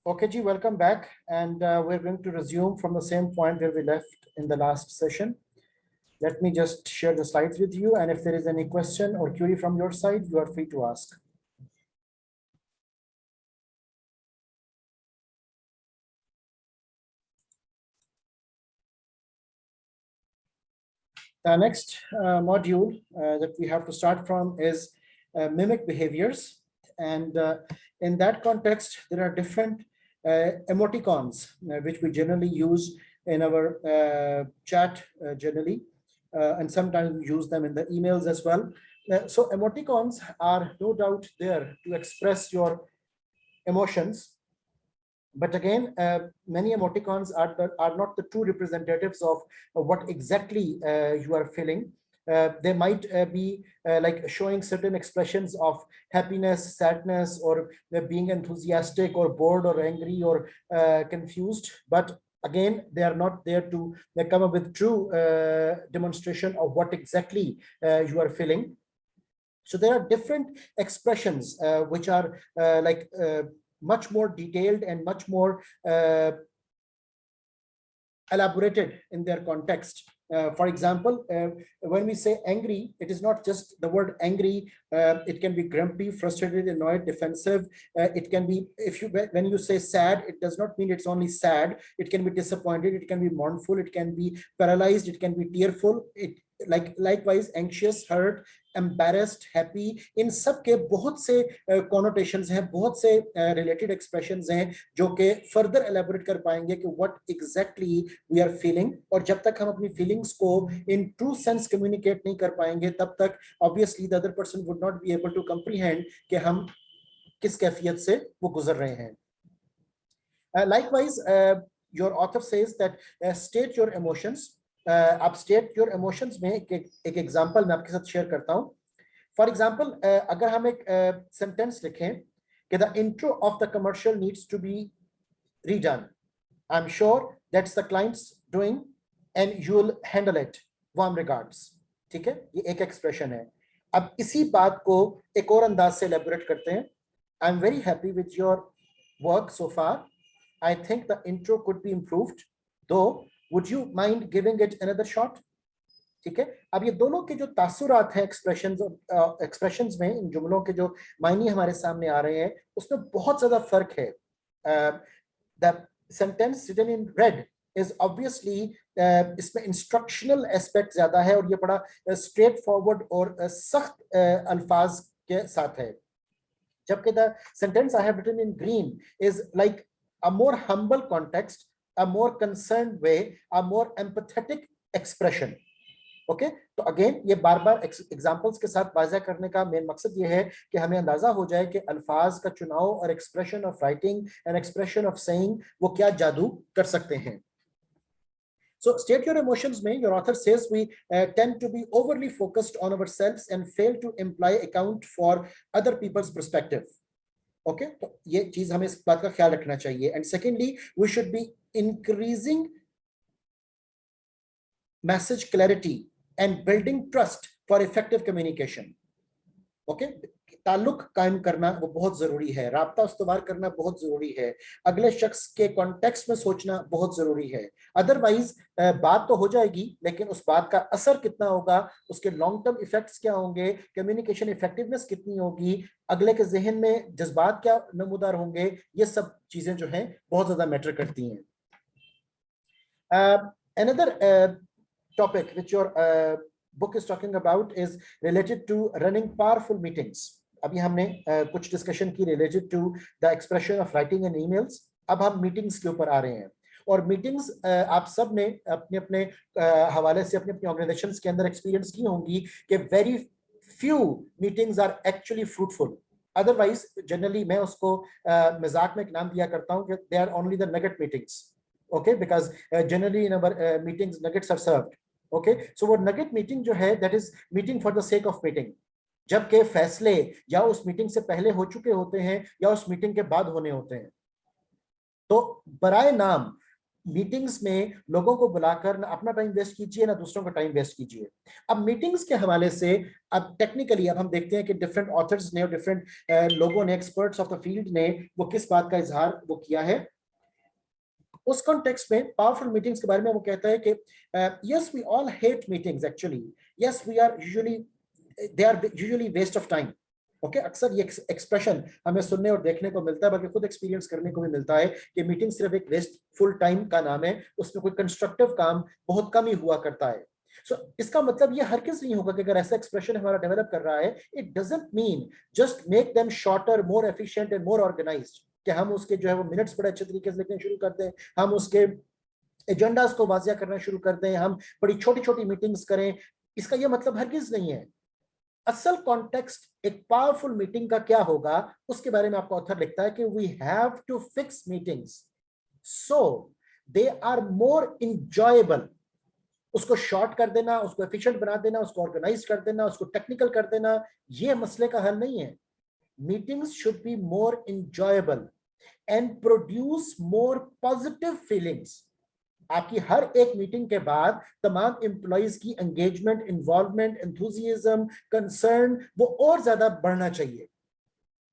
Okay, Ji, welcome back. And we're going to resume from the same point where we left in the last session. Let me just share the slides with you. And if there is any question or query from your side, you are free to ask. The next module that we have to start from is mimic behaviors. And in that context, there are different emoticons which we generally use in our chat generally. And sometimes we use them in the emails as well. So emoticons are no doubt there to express your emotions. But again, many emoticons are not the true representatives of what exactly you are feeling. They might be like showing certain expressions of happiness, sadness, or being enthusiastic or bored or angry or confused. But again, they are not there to come up with true demonstration of what exactly you are feeling. So there are different expressions which are much more detailed and much more elaborated in their context. For example, when we say angry, it is not just the word angry. It can be grumpy, frustrated, annoyed, defensive. It can be, when you say sad, it does not mean it's only sad. It can be disappointed. It can be mournful. It can be paralyzed. It can be tearful. Likewise anxious, hurt, embarrassed, happy. इन सब के बहुत से connotations हैं, बहुत से related expressions हैं जो कि further elaborate कर पाएंगे कि what exactly we are feeling. और जब तक हम अपनी feelings को in true sense communicate नहीं कर पाएंगे तब तक obviously the other person would not be able to comprehend कि हम किस कैफियत से वो गुजर रहे हैं. Likewise, your author says that state your emotions. आप स्टेट योर इमोशंस में एक एग्जांपल मैं आपके साथ शेयर करता हूं. फॉर एग्जांपल, अगर हम एक सेंटेंस लिखें कि the intro of the commercial needs to be readen, I am sure that's the client's doing and you will handle it, warm regards. ठीक है, ये एक एक्सप्रेशन है. अब इसी बात को एक और अंदाज से एलैबोरेट करते हैं. I am very happy with your work so far. I think the intro could be improved, though would you mind giving it another shot? ठीक है. अब ये दोनों के जो तासुरात हैं एक्सप्रेशंस में, इन जुमलों के जो मायने हमारे सामने आ रहे हैं उसमें बहुत ज्यादा फर्क है. The sentence written in red is obviously इसमें इंस्ट्रक्शनल एस्पेक्ट ज्यादा है और ये बड़ा स्ट्रेट फॉरवर्ड और सख्त अल्फाज के साथ है. जबकि the sentence I have written in green is like a more humble context, a more concerned way, a more empathetic expression. Okay, तो अगेन ये बार बार एग्जांपल्स के साथ वाज़ा करने का मेन मकसद ये है कि हमें अंदाजा हो जाए कि अल्फाज का चुनाव और expression of writing and expression of saying वो क्या जादू कर सकते हैं. So state your emotions में your author says we tend to be overly focused on ourselves and fail to imply account for other people's perspective. Okay, तो ये चीज हमें इस बात का ख्याल रखना चाहिए. And secondly, we should be increasing message clarity and building trust for effective communication. Okay, ताल्लुक कायम करना वो बहुत जरूरी है, राब्ता उस्तवार करना बहुत जरूरी है, अगले शख्स के कॉन्टेक्स्ट में सोचना बहुत जरूरी है. अदरवाइज बात तो हो जाएगी लेकिन उस बात का असर कितना होगा, उसके लॉन्ग टर्म इफेक्ट्स क्या होंगे, कम्युनिकेशन इफेक्टिवनेस कितनी होगी, अगले के जहन में जज्बात क्या नमूदार होंगे, ये सब चीजें जो हैं बहुत ज्यादा मैटर करती हैं. Another topic which your book is talking about is related to running powerful meetings. अभी हमने कुछ डिस्कशन की related to the expression of writing and emails. अब हम मीटिंग्स के ऊपर आ रहे हैं. और मीटिंग्स आप सब ने अपने अपने हवाले से अपने अपने ऑर्गेनाइजेशंस के अंदर एक्सपीरियंस की होंगी कि very few meetings are actually fruitful. Otherwise generally मैं उसको मजाक में एक नाम दिया करता हूं कि they are only the nugget meetings. Okay, because generally in our meetings nuggets are served. Okay, so वो नगेट मीटिंग जो है that is meeting for the sake of meeting, जबकि फैसले या उस मीटिंग से पहले हो चुके होते हैं या उस मीटिंग के बाद होने होते हैं. तो बराए नाम मीटिंग्स में लोगों को बुलाकर ना अपना टाइम वेस्ट कीजिए ना दूसरों का टाइम वेस्ट कीजिए। अब मीटिंग्स के हवाले से अब टेक्निकली अब हम देखते हैं कि डिफरेंट ऑथर्स ने और डिफरेंट लोगों ने, एक्सपर्ट्स ऑफ द फील्ड ने वो किस बात का इजहार वो किया है। उस कॉन्टेक्स्ट में पावरफुल मीटिंग्स के बारे में वो कहता है कि yes we all hate meetings actually, yes we are usually, they are usually waste of time. Okay, अक्सर ये एक्सप्रेशन हमें सुनने और देखने को मिलता है, बल्कि खुद एक्सपीरियंस करने को भी मिलता है कि मीटिंग सिर्फ एक वेस्टफुल टाइम का नाम है, उसमें कोई कंस्ट्रक्टिव काम बहुत कम ही हुआ करता है। इसका मतलब ये हरगिज नहीं होगा कि अगर ऐसा एक्सप्रेशन हमारा डेवलप कर रहा है, it doesn't mean just make them shorter, more efficient and more organised, कि हम उसके जो है वो मिनट्स बड़े अच्छे तरीके से लिखने शुरू कर दें, हम उसके एजेंडास को वाजिया करना शुरू कर दें, हम बड़ी छोटी छोटी मीटिंग्स करें। इसका यह मतलब हरगिज नहीं है। असल कॉन्टेक्स्ट एक पावरफुल मीटिंग का क्या होगा उसके बारे में आपका ऑथर लिखता है कि we have to fix meetings so they are more enjoyable. उसको शॉर्ट कर देना, उसको एफिशिएंट बना देना, उसको ऑर्गेनाइज कर देना, उसको टेक्निकल कर देना, ये मसले का हल नहीं है। Meetings should be more enjoyable and produce more positive feelings. आपकी हर एक मीटिंग के बाद तमाम एम्प्लॉइज की एंगेजमेंट, इन्वॉल्वमेंट, एंथुसियाज्म, कंसर्न वो और ज्यादा बढ़ना चाहिए,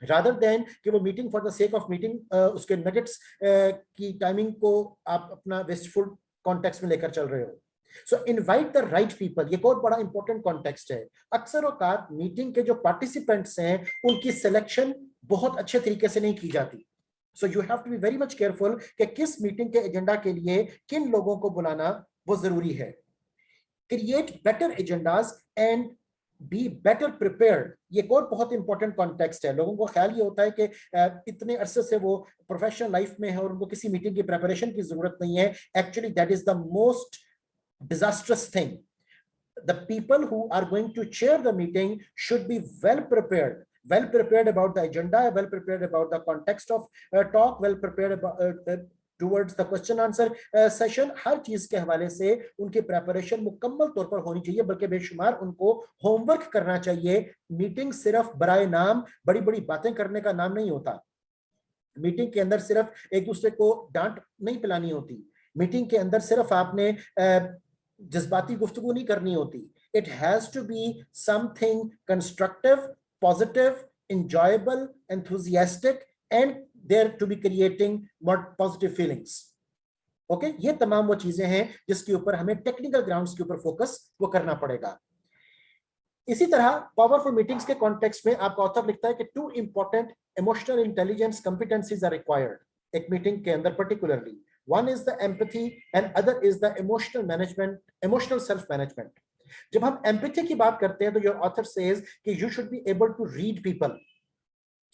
रादर देन कि वो meeting for the sake of meeting उसके नगेट्स की टाइमिंग को आप अपना वेस्टफुल कॉन्टेक्स्ट में लेकर चल रहे हो। सो इनवाइट द राइट पीपल, ये बहुत बड़ा इंपॉर्टेंट कॉन्टेक्स्ट है। अक्सर औकात मीटिंग के जो पार्टिसिपेंट्स हैं उनकी सिलेक्शन बहुत अच्छे तरीके से नहीं की जाती। So you have to be very much careful कि किस मीटिंग के एजेंडा के लिए किन लोगों को बुलाना वो जरूरी है। Create better agendas and be better prepared, ये एक और बहुत इंपॉर्टेंट कॉन्टेक्स्ट है। लोगों को ख्याल ये होता है कि इतने अरसे से वो प्रोफेशनल लाइफ में है और उनको किसी मीटिंग की प्रिपरेशन की जरूरत नहीं है। Actually that is the most disastrous thing. The people who are going to chair the meeting should be well prepared about the agenda, well prepared about the context of talk, well prepared about towards the question answer session। हर चीज के हवाले से उनकी preparation मुकम्मल तौर पर होनी चाहिए, बल्कि बेशुमार उनको होमवर्क करना चाहिए। मीटिंग सिर्फ बराए नाम बड़ी बड़ी बातें करने का नाम नहीं होता। मीटिंग के अंदर सिर्फ एक दूसरे को डांट नहीं पिलानी होती। मीटिंग के अंदर सिर्फ आपने जज्बाती गुफ्तगू नहीं करनी होती। It has to be something constructive, positive, enjoyable, enthusiastic, and there to be creating more positive feelings. Okay, ये तमाम वो चीजें हैं जिसके ऊपर हमें टेक्निकल ग्राउंड्स के ऊपर फोकस वो करना पड़ेगा। इसी तरह पावरफुल मीटिंग्स के कॉन्टेक्स्ट में आपका ऑथर लिखता है कि two important emotional intelligence competencies are required एक मीटिंग के अंदर particularly. One is the empathy and other is the emotional management, emotional self management. जब हम एम्पैथी की बात करते हैं तो योर ऑथर सेज कि you should be able to read people,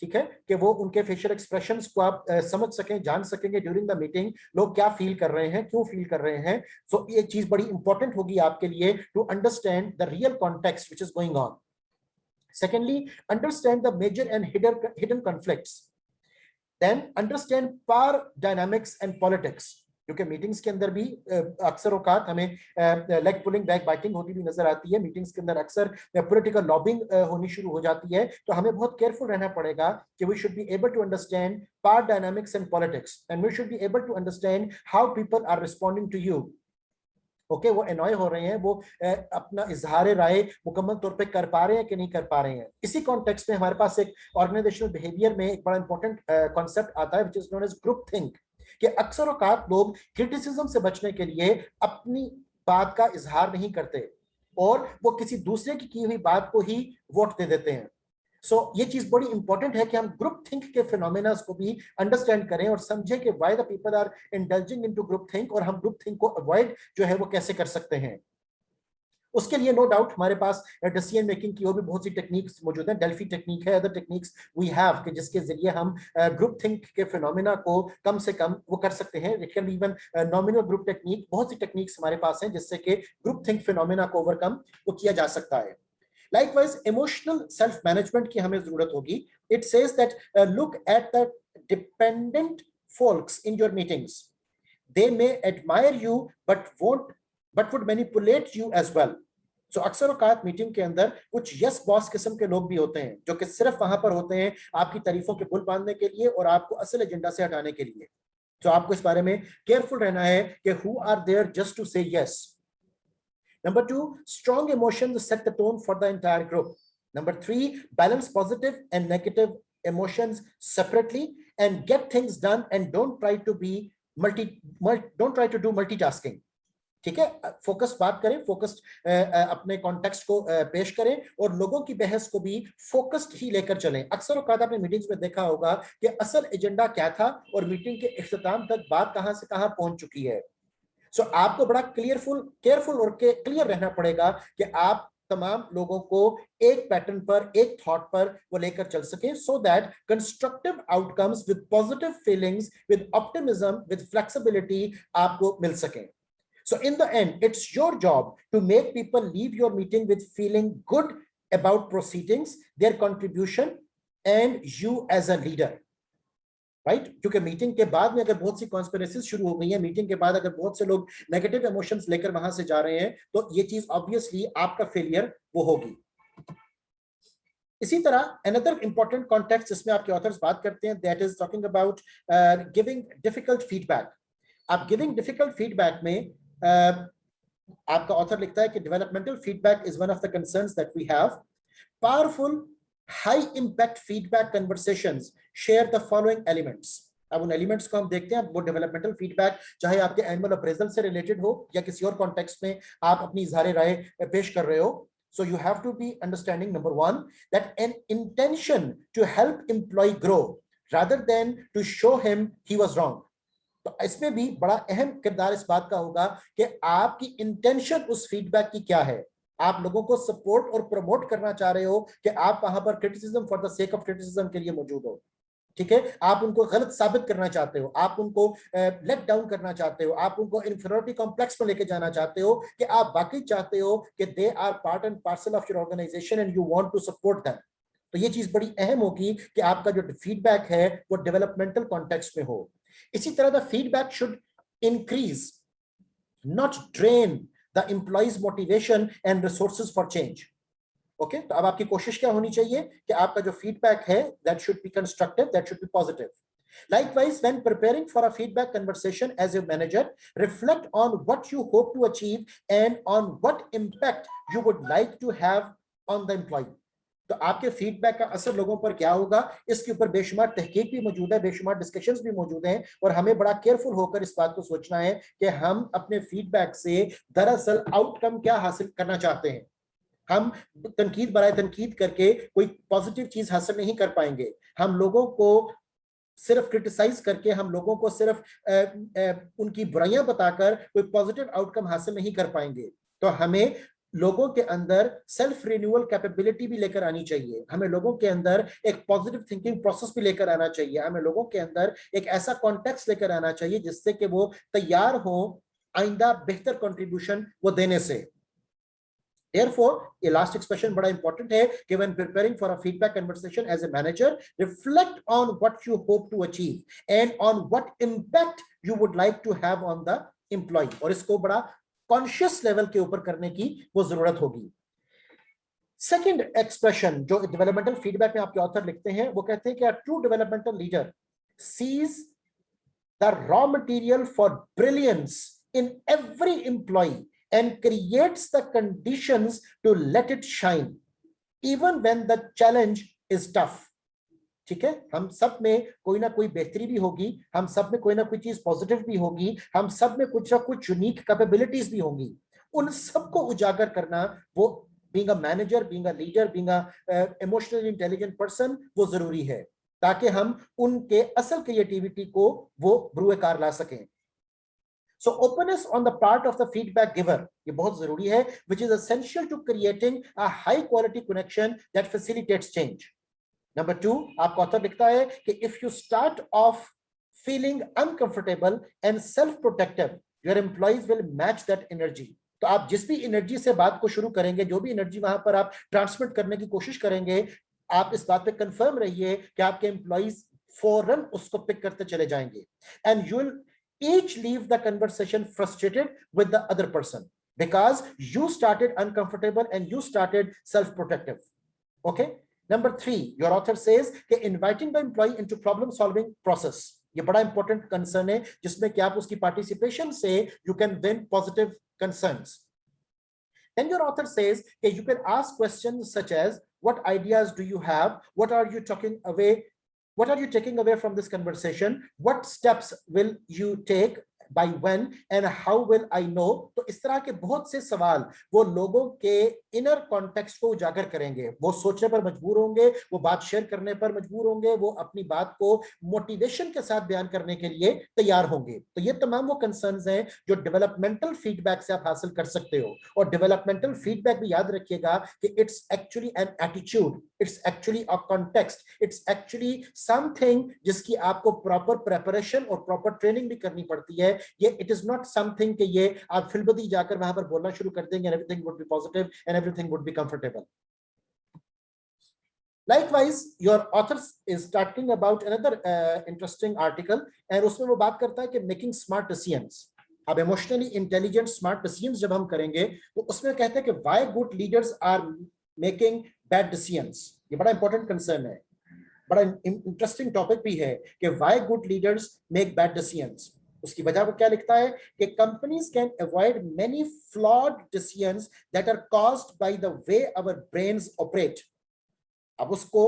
ठीक है, कि वो उनके फेशियल एक्सप्रेशंस को आप समझ सकें, जान सकेंगे ड्यूरिंग द मीटिंग लोग क्या फील कर रहे हैं, क्यों फील कर रहे हैं। सो ये चीज बड़ी इंपॉर्टेंट होगी आपके लिए to understand the real context which is going on. Secondly, understand the major and hidden conflicts. Then understand power dynamics and politics. क्योंकि मीटिंग्स के अंदर भी अक्सर औकात हमें लेग पुलिंग बैक बाइटिंग होती भी नजर आती है। मीटिंग्स के अंदर अक्सर पॉलिटिकल लॉबिंग होनी शुरू हो जाती है। तो हमें बहुत केयरफुल रहना पड़ेगा कि we should be able to understand power dynamics and politics and we should be able to understand how people are responding to you. Okay, वो एनॉय हो रहे हैं, वो अपना इजहार राय मुकम्मल तौर पे कर पा रहे हैं कि नहीं कर पा रहे हैं। इसी कॉन्टेक्स्ट में हमारे पास एक ऑर्गेनाइजेशनल बिहेवियर में एक बड़ा इंपॉर्टेंट कॉन्सेप्ट आता है which is known age group think, कि अक्सर औकात लोग क्रिटिसिज्म से बचने के लिए अपनी बात का इजहार नहीं करते और वो किसी दूसरे की हुई बात को ही वोट दे देते हैं। सो ये चीज बड़ी इंपॉर्टेंट है कि हम ग्रुप थिंक के फिनोमेना को भी अंडरस्टैंड करें और समझें कि why the people are indulging into group think और हम ग्रुप थिंक को अवॉइड जो है वो कैसे कर सकते हैं। उसके लिए नो डाउट हमारे पास डिसीजन मेकिंग की और भी बहुत सी टेक्निक्स मौजूद हैं। डेल्फी टेक्निक है, अदर टेक्निक्स वी हैव कि जिसके जरिए हम ग्रुप थिंक के फिनोमेना को कम से कम वो कर सकते हैं। It can be even nominal group technique, बहुत सी टेक्निक्स हमारे पास हैं जिससे कि ग्रुप थिंक फिनोमेना को ओवरकम वो किया जा सकता है। Likewise, emotional self-management की हमें जरूरत होगी। It says that look at the dependent folks in your meetings. They may admire you, but would manipulate you as well. So अक्सर औकात मीटिंग के अंदर कुछ यस बॉस किस्म के लोग भी होते हैं जो कि सिर्फ वहां पर होते हैं आपकी तारीफों के पुल बांधने के लिए और आपको असल एजेंडा से हटाने के लिए, तो आपको इस बारे में केयरफुल रहना है कि who are there just to say yes. Number 2, strong emotions set the tone for the entire group. Number 3, balance positive and negative emotions separately and get things done and don't try to do multitasking. ठीक है, focus बात करें, focused अपने context को पेश करें और लोगों की बहस को भी फोकस्ड ही लेकर चलें. अक्सर औकात आपने मीटिंग्स में देखा होगा कि असल एजेंडा क्या था और मीटिंग के इख्तिताम तक बात कहां से कहां पहुंच चुकी है. सो आपको बड़ा केयरफुल और क्लियर रहना पड़ेगा कि आप तमाम लोगों को एक पैटर्न पर, एक थॉट पर वो लेकर चल सके, so that constructive outcomes with positive feelings, with optimism, with flexibility आपको मिल सके. So in the end, it's your job to make people leave your meeting with feeling good about proceedings, their contribution, and you as a leader. Right? क्योंकि meeting के बाद में अगर बहुत सी conspiracies शुरू हो गई हैं, मीटिंग के बाद अगर बहुत से लोग नेगेटिव इमोशंस लेकर वहां से जा रहे हैं, तो ये चीज ऑब्वियसली आपका फेलियर वो होगी. इसी तरह अनदर इंपॉर्टेंट कॉन्टेक्स्ट जिसमें आपके ऑथर्स बात करते हैं, that is talking about giving difficult feedback. आप गिविंग डिफिकल्ट फीडबैक में आपका ऑथर लिखता है कि developmental feedback is one of the concerns that we have. Powerful high impact feedback conversations share the following elements. अब उन एलिमेंट्स को हम देखते हैं. वो डेवलपमेंटल फीडबैक चाहे आपके एनुअल अप्रेजल से रिलेटेड हो या किसी और कॉन्टेक्स्ट में आप अपनी इजहार राय पेश कर रहे हो. So you have to be understanding, number 1, that an intention to help employee grow rather than to show him he was wrong. तो इसमें भी बड़ा अहम किरदार इस बात का होगा कि आपकी इंटेंशन उस फीडबैक की क्या है. आप लोगों को सपोर्ट और प्रमोट करना चाह रहे हो कि आप वहां पर criticism for the sake of criticism के लिए मौजूद हो. ठीक है, आप उनको गलत साबित करना चाहते हो, आप उनको लेट डाउन करना चाहते हो, आप उनको इंफीरियरिटी कॉम्प्लेक्स में लेके जाना चाहते हो कि आप वाकई चाहते हो कि they are part and parcel of your organisation and you want to support them. तो ये चीज बड़ी अहम होगी कि आपका जो फीडबैक है वो डेवलपमेंटल कॉन्टेक्स्ट में हो. इसी तरह the feedback should increase not drain the employees motivation and resources for change. Okay, तो अब आपकी कोशिश क्या होनी चाहिए कि आपका जो फीडबैक है that should be constructive, that should be positive. Likewise, when preparing for a feedback conversation as a manager, reflect on what you hope to achieve and on what impact you would like to have on the employee. तो आपके feedback का असर लोगों पर क्या होगा, इसके ऊपर बेशुमार तहकीक भी मौजूद है, बेशुमार डिस्कशंस भी मौजूद हैं और हमें बड़ा केयरफुल होकर इस बात को सोचना है कि हम अपने फीडबैक से दरअसल आउटकम क्या हासिल करना चाहते हैं. हम तनकीद बराए तनकीद करके कोई पॉजिटिव चीज हासिल नहीं कर पाएंगे. हम लोगों को सिर्फ क्रिटिसाइज करके, हम लोगों को सिर्फ उनकी बुराइयां बताकर कोई पॉजिटिव आउटकम हासिल नहीं कर पाएंगे. तो हमें लोगों के अंदर सेल्फ रिन्यूअल कैपेबिलिटी भी लेकर आनी चाहिए. हमें लोगों के अंदर एक पॉजिटिव थिंकिंग प्रोसेस भी लेकर आना चाहिए. हमें लोगों के अंदर एक ऐसा कॉन्टेक्स्ट लेकर आना चाहिए जिससे कि वो तैयार हो आइंदा बेहतर कंट्रीब्यूशन वो देने से. Therefore, a last expression बड़ा important है कि when preparing for a feedback conversation as a manager, reflect on what you hope to achieve and on what impact you would like to have on the employee. और इसको बड़ा conscious level के ऊपर करने की वो जरूरत होगी. Second expression जो developmental feedback में आपके author लिखते हैं, वो कहते हैं कि a true developmental leader sees the raw material for brilliance in every employee and creates the conditions to let it shine even when the challenge is tough. ठीक है, हम सब में कोई ना कोई बेहतरी भी होगी, हम सब में कोई ना कोई चीज पॉजिटिव भी होगी, हम सब में कुछ ना कुछ यूनिक कैपेबिलिटीज भी होंगी. उन सबको उजागर करना वो being a manager, being a leader, being a emotionally intelligent person वो जरूरी है ताकि हम उनके असल क्रिएटिविटी को वो ब्रूएकार ला सकें. So openness on the part of the feedback giver ये बहुत जरूरी है, which is essential to creating a high quality connection that facilitates change. Number 2, आपका ऑथर लिखता है कि if you start off feeling uncomfortable and self-protective, your employees will match that energy. तो आप जिस भी एनर्जी से बात को शुरू करेंगे, जो भी एनर्जी वहां पर आप ट्रांसमिट करने की कोशिश करेंगे, आप इस बात पे कंफर्म रहिए कि आपके एम्प्लॉइज फौरन उसको पिक करते चले जाएंगे. And you will each leave the conversation frustrated with the other person because you started uncomfortable and you started self-protective. Okay. Number 3, your author says that inviting the employee into problem solving process. ये बड़ा important concern है जिसमें कि आप उसकी participation से you can win positive concerns. Then your author says that you can ask questions such as, what ideas do you have? What are you taking away? What are you taking away from this conversation? What steps will you take? By when and how will I know? तो इस तरह के बहुत से सवाल वो लोगों के इनर कॉन्टेक्स्ट को उजागर करेंगे. वो सोचने पर मजबूर होंगे, वो बात शेयर करने पर मजबूर होंगे, वो अपनी बात को मोटिवेशन के साथ बयान करने के लिए तैयार होंगे. तो ये तमाम वो कंसर्न्स हैं जो डेवलपमेंटल फीडबैक से आप हासिल कर सकते हो. और डेवलपमेंटल फीडबैक भी याद रखिएगा कि it's actually an attitude, it's actually a context, it's actually something जिसकी आपको प्रॉपर प्रेपरेशन और प्रॉपर ट्रेनिंग भी करनी पड़ती है. ये इट इज नॉट समथिंग कि ये आप फिलबदी जाकर वहां पर बोलना शुरू कर देंगे and everything would be positive and everything would be comfortable. Likewise, your author is talking about another interesting article and उसमें वो बात करता है कि making smart decisions. अब इमोशनली इंटेलिजेंट स्मार्ट डिसीजंस जब हम करेंगे तो उसमें कहते हैं कि why good leaders are making bad decisions. ये बड़ा इंपॉर्टेंट कंसर्न है, बड़ा इंटरेस्टिंग टॉपिक भी है कि why good leaders make bad decisions. उसकी वजह वो क्या लिखता है कि companies can avoid many flawed decisions that are caused by the way our brains operate. अब उसको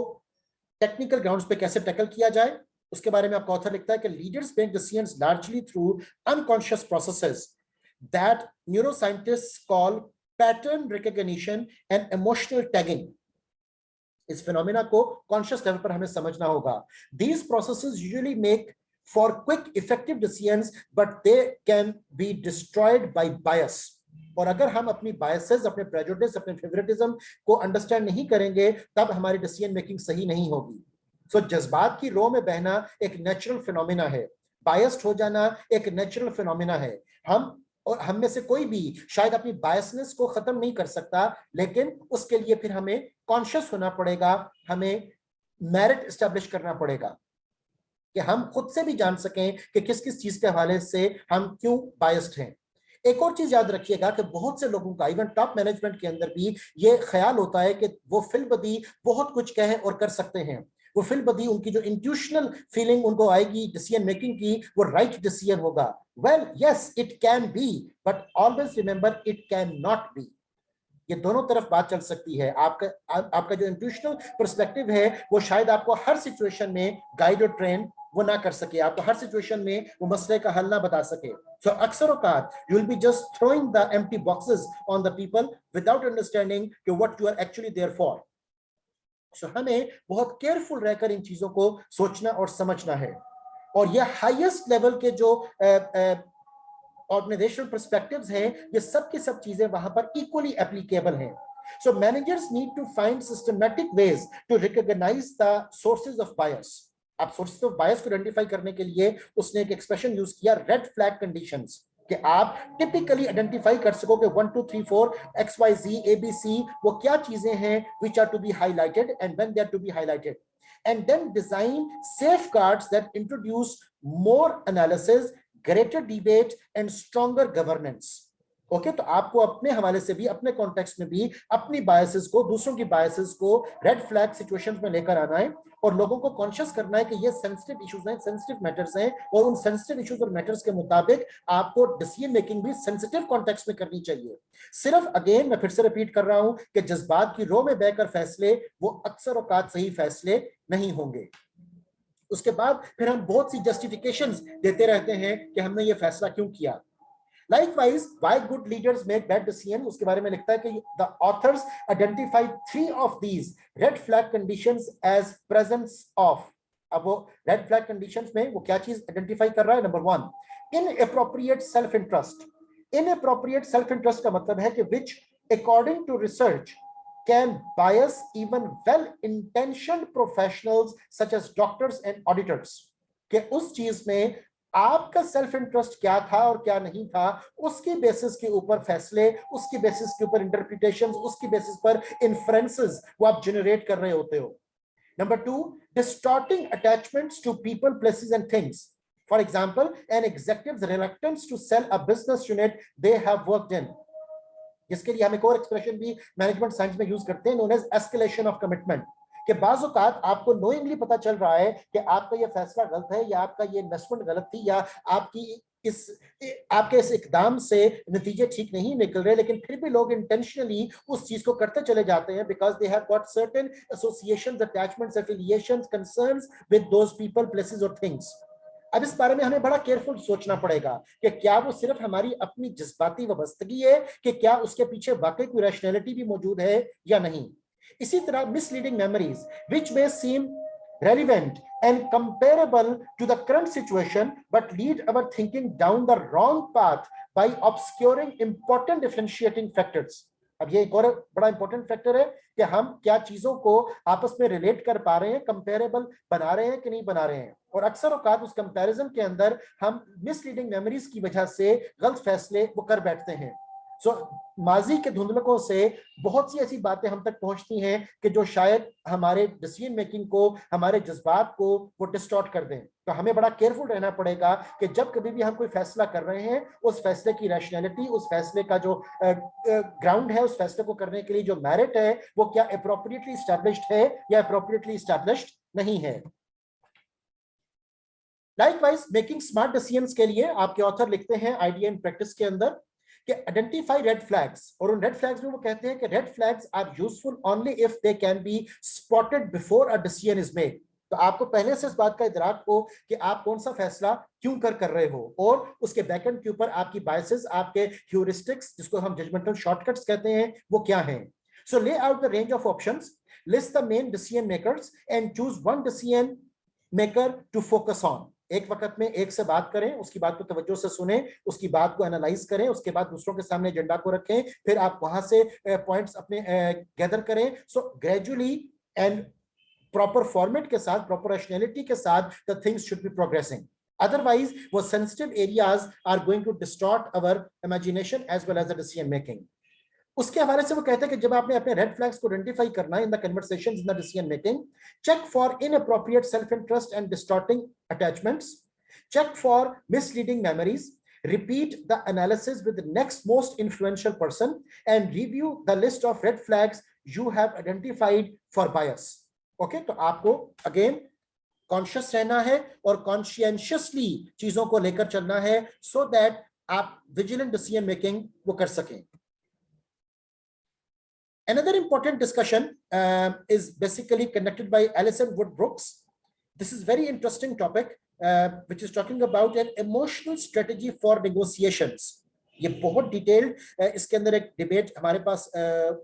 टेक्निकल ग्राउंड्स पे कैसे टैकल किया जाए उसके बारे में आपका ऑथर लिखता है कि leaders make decisions largely through unconscious processes that neuroscientists call pattern recognition and emotional tagging. इस फिनोमेना को कॉन्शियस लेवल पर हमें समझना होगा. These processes usually make for quick effective decisions but they can be destroyed by bias. और अगर हम अपनी biases, अपने prejudice, अपने favoritism को understand नहीं करेंगे तब हमारी decision making सही नहीं होगी. So जज्बात की रो में बहना एक natural phenomena है, biased हो जाना एक natural phenomena है. हम और हम में से कोई भी शायद अपनी बायसनेस को खत्म नहीं कर सकता, लेकिन उसके लिए फिर हमें कॉन्शियस होना पड़ेगा, हमें मेरिट एस्टैब्लिश करना पड़ेगा कि हम खुद से भी जान सकें कि किस किस चीज के हवाले से हम क्यों बायस्ड हैं. एक और चीज याद रखिएगा कि बहुत से लोगों का इवन टॉप मैनेजमेंट के अंदर भी ये ख्याल होता है कि वो फिलबदी बहुत कुछ कहे और कर सकते हैं. वो फिलबदी उनकी जो इंट्यूशनल फीलिंग उनको आएगी डिसीजन मेकिंग की, वो राइट डिसीजन होगा. Well yes it can be but always remember it can not be. ये दोनों तरफ बात चल सकती है. आपका जो इंट्यूशनल पर्सपेक्टिव है वो शायद आपको हर सिचुएशन में गाइड और ट्रेन वो ना कर सके, आपको हर सिचुएशन में वो मसले का हल ना बता सके. सो अक्सर औकात you will be just throwing the empty boxes on the people without understanding कि what you are actually there for. So हमें बहुत केयरफुल रहकर इन चीजों को सोचना और समझना है. और ये हाईएस्ट लेवल के जो ऑर्गेनाइजेशनल पर्सपेक्टिव्स हैं, ये सब की सब चीजें वहां पर इक्वली एप्लीकेबल हैं. So managers need to find systematic ways to recognize the sources of bias. आप सोर्सेस ऑफ बायस को आइडेंटिफाई करने के लिए उसने एक एक्सप्रेशन यूज किया, रेड फ्लैग कंडीशंस, कि आप टिपिकली आइडेंटिफाई कर सको कि 1 2 3 4 XYZ ABC वो क्या चीजें हैं which are to be highlighted and when they are to be highlighted, and then design safeguards that introduce more analysis, greater debate and stronger governance. Okay तो आपको अपने हवाले से भी, अपने कॉन्टेक्स्ट में भी अपनी बायसेस को, दूसरों की बायसेस को रेड फ्लैग सिचुएशंस में लेकर आना है और लोगों को कॉन्शियस करना है कि ये सेंसिटिव इश्यूज हैं, सेंसिटिव मैटर्स हैं, और उन सेंसिटिव इश्यूज और मैटर्स के मुताबिक आपको डिसीजन मेकिंग भी सेंसिटिव कॉन्टेक्स्ट में करनी चाहिए. सिर्फ अगेन मैं फिर से रिपीट कर रहा हूं कि जज्बात की रो में बहकर फैसले वो अक्सर औकात सही फैसले नहीं होंगे. उसके बाद फिर हम बहुत सी जस्टिफिकेशंस देते रहते हैं कि हमने ये फैसला क्यों किया. Likewise, why good leaders make bad decisions, उसके बारे में लिखता है कि the authors identify 3 of these red flag conditions as presence of. अब वो red flag conditions में वो क्या चीज आइडेंटिफाई कर रहा है? Number 1, inappropriate self interest. Inappropriate self interest का मतलब है कि which according to research can bias even well intentioned professionals such as doctors and auditors. कि उस चीज में आपका सेल्फ इंटरेस्ट क्या था और क्या नहीं था, उसकी बेसिस के ऊपर फैसले, उसकी बेसिस के ऊपर इंटरप्रिटेशंस, उसकी बेसिस पर इन्फ्रेंसेस वो आप जनरेट कर रहे होते हो. Number 2, distorting attachments to people, places and things. For example, an executive's reluctance to sell a business unit they have worked in, जिसके लिए हम एक और एक्सप्रेशन भी मैनेजमेंट साइंस में यूज करते हैं, known as escalation of commitment. कि बाज़ औक़ात आपको नोइंगली पता चल रहा है कि आपका ये फैसला गलत है या आपका ये इन्वेस्टमेंट गलत थी या आपके इस इकदाम से नतीजे ठीक नहीं निकल रहे, लेकिन फिर भी लोग इंटेंशनली उस चीज को करते चले जाते हैं because they have got certain associations, attachments, affiliations, concerns with those people, places और थिंग्स। अब इस बारे में हमें बड़ा केयरफुल सोचना पड़ेगा कि क्या वो सिर्फ हमारी अपनी जज्बाती वाबस्तगी है कि क्या उसके पीछे वाकई कोई रैशनैलिटी भी मौजूद है या नहीं। इसी तरह misleading memories which may seem relevant and comparable to the current situation but lead our thinking down the wrong path by obscuring important differentiating factors। अब ये एक और बड़ा इंपॉर्टेंट फैक्टर है कि हम क्या चीजों को आपस में रिलेट कर पा रहे हैं, कंपेरेबल बना रहे हैं कि नहीं बना रहे हैं। और अक्सर औकात उस कंपैरिजन के अंदर हम मिसलीडिंग मेमोरीज की वजह से गलत फैसले वो कर बैठते हैं। माजी के धुंधलकों से बहुत सी ऐसी बातें हम तक पहुंचती हैं कि जो शायद हमारे डिसीजन मेकिंग को, हमारे जज्बात को वो डिस्टॉर्ट कर दें। तो हमें बड़ा केयरफुल रहना पड़ेगा कि जब कभी भी हम कोई फैसला कर रहे हैं, उस फैसले की रैशनैलिटी, उस फैसले का जो ग्राउंड है, उस फैसले को करने के लिए जो मेरिट है, वो क्या अप्रोप्रिएटली एस्टैब्लिश्ड है या अप्रोप्रिएटली एस्टैब्लिश्ड नहीं है। लाइकवाइज मेकिंग स्मार्ट डिसीजंस के लिए आपके ऑथर लिखते हैं आइडिया इन प्रैक्टिस के अंदर कि आइडेंटिफाई रेड फ्लैग्स, और उन रेड फ्लैग्स में वो कहते हैं कि red flags are useful only if they can be spotted before a decision is made. तो आपको पहले से इस बात का इदराक हो कि आप कौन सा फैसला क्यों कर रहे हो और उसके बैकएंड के ऊपर आपकी बायसेस, आपके ह्यूरिस्टिक्स, जिसको हम जजमेंटल शॉर्टकट्स कहते हैं, वो क्या हैं। So lay out the range of options, list the main decision makers and choose one decision maker to focus on. एक वक्त में एक से बात करें, उसकी बात को तवज्जो से सुने, उसकी बात को एनालाइज करें, उसके बाद दूसरों के सामने एजेंडा को रखें, फिर आप वहां से पॉइंट्स अपने गैदर करें। So gradually and proper format के साथ, प्रॉपर रैशनैलिटी के साथ the things should be progressing. Otherwise वो sensitive areas are going to distort our imagination as well as the decision making. उसके हवाले से वो कहते हैं कि जब आपने अपने रेड फ्लैग्स को आइडेंटिफाई करना है in the conversations, in the decision making, check for inappropriate self interest and distorting attachments, check for misleading memories, repeat the analysis with the next most influential person and review the list of red flags you have identified for bias। Okay, तो आपको again conscious रहना है और consciously चीजों को लेकर चलना है सो दैट आप विजिलेंट डिसीजन मेकिंग वो कर सकें। Another important discussion is basically conducted by Alison Woodbrooks. This is very interesting topic, which is talking about an emotional strategy for negotiations. ये बहुत डिटेल्ड इसके अंदर एक डिबेट हमारे पास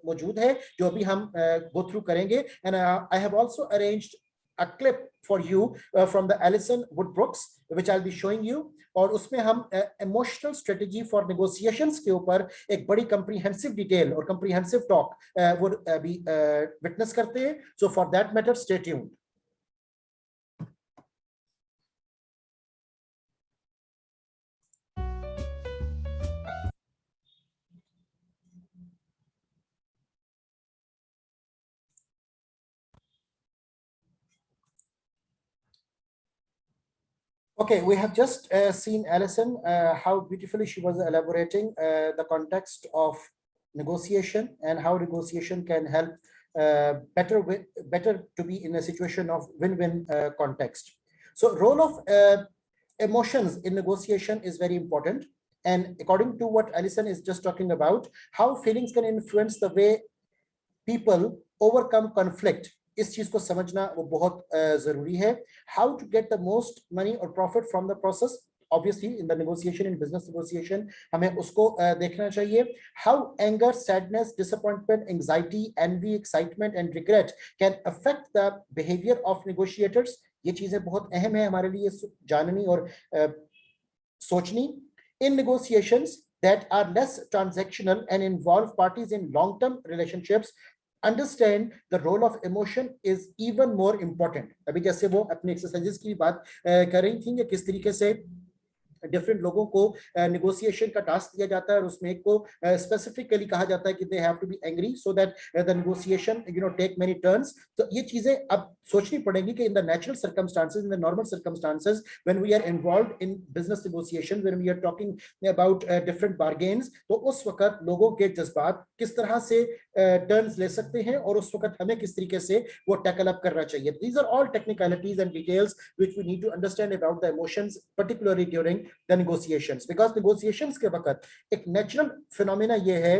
मौजूद है जो अभी हम गो थ्रू करेंगे। And I have also arranged a clip for you from the Alison Woodbrooks, which I'll be showing you। और उसमें हम इमोशनल स्ट्रेटजी फॉर नेगोशिएशंस के ऊपर एक बड़ी कंप्रीहेंसिव डिटेल और कंप्रीहेंसिव टॉक वो अभी विटनेस करते हैं। So for that matter stay tuned. Okay, we have just seen Alison, how beautifully she was elaborating the context of negotiation and how negotiation can help better to be in a situation of win-win context. So role of emotions in negotiation is very important. And according to what Alison is just talking about, how feelings can influence the way people overcome conflict, इस चीज को समझना वो बहुत जरूरी है। How to get the most money or profit from the process, obviously in the negotiation, in business negotiation हमें उसको देखना चाहिए। How anger, sadness, disappointment, anxiety, envy, excitement and regret can affect the behaviour of negotiators. ये चीजें बहुत अहम है हमारे लिए जाननी और सोचनी। इन negotiations that are less transactional and involve parties in long-term relationships, understand the role of emotion is even more important। अभी जैसे वो अपनी एक्सरसाइजेस की बात कर रही थी कि किस तरीके से डिफरेंट लोगों को नेगोशिएशन का टास्क दिया जाता है और उसमें एक को स्पेसिफिकली कहा जाता है कि they have to be angry so that the negotiation take many turns. तो ये चीजें अब सोचनी पड़ेंगी कि in the natural circumstances, in the normal circumstances, when we are involved in business negotiation, when we are talking about different bargains, तो उस वक्त लोगों के जज्बात किस तरह से टर्न्स ले सकते हैं और उस वक्त हमें किस तरीके से वो टैकल अप करना चाहिए। These are all technicalities and details which we need to understand about the emotions, particularly during the negotiations, because negotiations के वक्त एक नेचुरल फिनोमेना ये है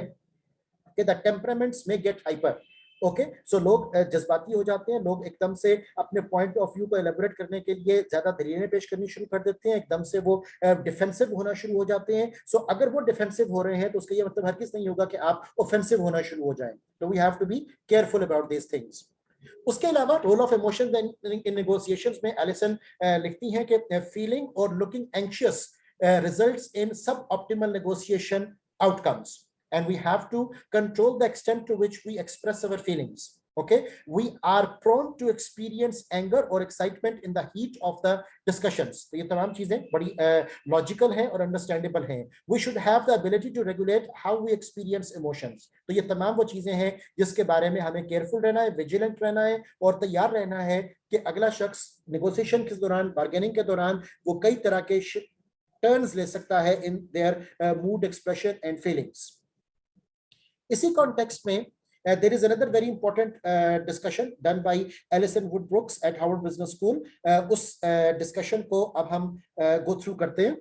कि the temperaments may get hyper। Okay so लोग जज्बाती हो जाते हैं, लोग एकदम से अपने पॉइंट ऑफ व्यू को एलेबोरेट करने के लिए ज्यादा दलीलें पेश करनी शुरू कर देते हैं, एकदम से वो डिफेंसिव होना शुरू हो जाते हैं। सो अगर वो डिफेंसिव हो रहे हैं तो उसका ये मतलब हरगिज़ नहीं होगा कि आप ऑफेंसिव होना शुरू हो जाएं। तो we have to be careful about these things. उसके अलावा role of emotions in negotiations में एलिसन लिखती हैं कि फीलिंग और लुकिंग एंशियस रिजल्ट्स इन सब optimal negotiation outcomes, and we have to control the extent to which we express our feelings। okay, we are prone to experience anger or excitement in the heat of the discussions। तो ये तमाम चीजें बड़ी logical हैं और understandable हैं। we should have the ability to regulate how we experience emotions। तो ये तमाम वो चीजें हैं जिसके बारे में हमें केयरफुल रहना है, विजिलेंट रहना है और तैयार रहना है कि अगला शख्स नेगोशिएशन के दौरान, बार्गेनिंग के दौरान वो कई तरह के टर्न्स ले सकता है in their mood expression and feelings. इसी कॉन्टेक्स्ट में there is another very important discussion done by Alison Woodbrooks at Harvard Business School। उस डिस्कशन को अब हम go through करते हैं।